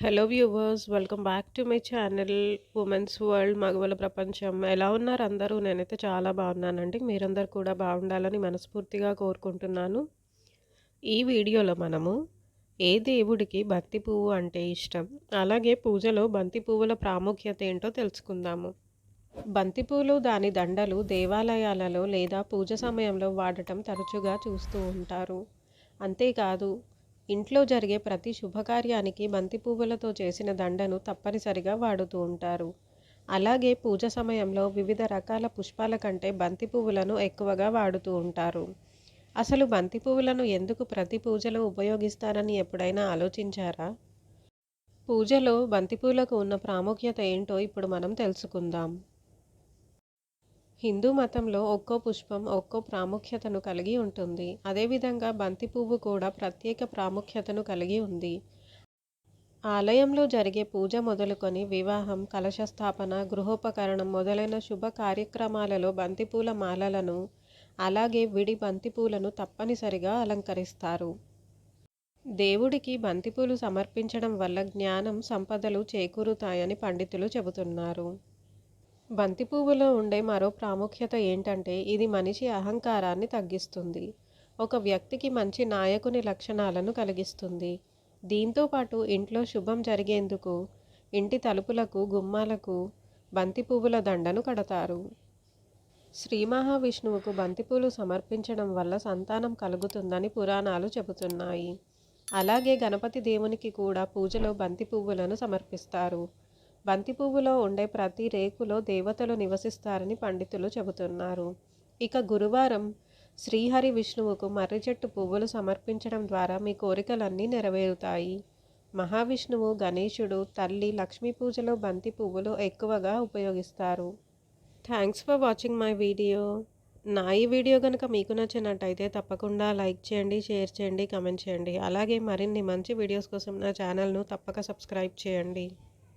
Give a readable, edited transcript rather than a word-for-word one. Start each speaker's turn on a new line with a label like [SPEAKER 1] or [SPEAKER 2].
[SPEAKER 1] Hello viewers, welcome back to my channel women's world మగవల ప్రపంచం. ఎలా ఉన్నారు అందరూ? నేనైతే చాలా బాగున్నానండి. మీరందరూ కూడా బాగుండాలని మనస్ఫూర్తిగా కోరుకుంటున్నాను. ఈ వీడియోలో మనము ఏ దేవుడికి బంతి పువ్వు అంటే ఇష్టం, అలాగే పూజలో బంతి పువ్వుల ప్రాముఖ్యత ఏంటో తెలుసుకుందాము. బంతిపూలు దాని దండలు దేవాలయాలలో లేదా పూజ సమయంలో వాడటం తరచుగా చూస్తూ ఉంటారు. అంతేకాదు, ఇంట్లో జరిగే ప్రతి శుభకార్యానికి బంతి పువ్వులతో చేసిన దండను తప్పనిసరిగా వాడుతూ ఉంటారు. అలాగే పూజ సమయంలో వివిధ రకాల పుష్పాల కంటే బంతి పువ్వులను ఎక్కువగా వాడుతూ ఉంటారు. అసలు బంతి పువ్వులను ఎందుకు ప్రతి పూజలో ఉపయోగిస్తారని ఎప్పుడైనా ఆలోచించారా? పూజలో బంతిపూలకు ఉన్న ప్రాముఖ్యత ఏంటో ఇప్పుడు మనం తెలుసుకుందాం. హిందూ మతంలో ఒక్కో పుష్పం ఒక్కో ప్రాముఖ్యతను కలిగి ఉంటుంది. అదేవిధంగా బంతి పువ్వు కూడా ప్రత్యేక ప్రాముఖ్యతను కలిగి ఉంది. ఆలయంలో జరిగే పూజ మొదలుకొని వివాహం, కలశస్థాపన, గృహోపకరణం మొదలైన శుభ కార్యక్రమాలలో బంతిపూల మాలలను, అలాగే విడి బంతిపూలను తప్పనిసరిగా అలంకరిస్తారు. దేవుడికి బంతిపూలు సమర్పించడం వల్ల జ్ఞానం, సంపదలు చేకూరుతాయని పండితులు చెబుతున్నారు. బంతి పువ్వులో ఉండే మరో ప్రాముఖ్యత ఏంటంటే ఇది మనిషి అహంకారాన్ని తగ్గిస్తుంది. ఒక వ్యక్తికి మంచి నాయకుని లక్షణాలను కలిగిస్తుంది. దీంతో పాటు ఇంట్లో శుభం జరిగేందుకు ఇంటి తలుపులకు, గుమ్మాలకు బంతి పువ్వుల దండను కడతారు. శ్రీ మహావిష్ణువుకు బంతిపూలు సమర్పించడం వల్ల సంతానం కలుగుతుందని పురాణాలు చెబుతున్నాయి. అలాగే గణపతి దేవునికి కూడా పూజలో బంతి పువ్వులను సమర్పిస్తారు. బంతి పువ్వులో ఉండే ప్రతి రేకులో దేవతలు నివసిస్తారని పండితులు చెబుతున్నారు. ఇక గురువారం శ్రీహరి విష్ణువుకు మర్రి చెట్టు పువ్వులు సమర్పించడం ద్వారా మీ కోరికలన్నీ నెరవేరుతాయి. మహావిష్ణువు, గణేశుడు, తల్లి లక్ష్మీ పూజలో బంతి పువ్వులు ఎక్కువగా ఉపయోగిస్తారు. Thanks for watching my video. నా ఈ వీడియో కనుక మీకు నచ్చినట్టయితే తప్పకుండా లైక్ చేయండి, షేర్ చేయండి, కమెంట్ చేయండి. అలాగే మరిన్ని మంచి వీడియోస్ కోసం నా ఛానల్ను తప్పక సబ్స్క్రైబ్ చేయండి.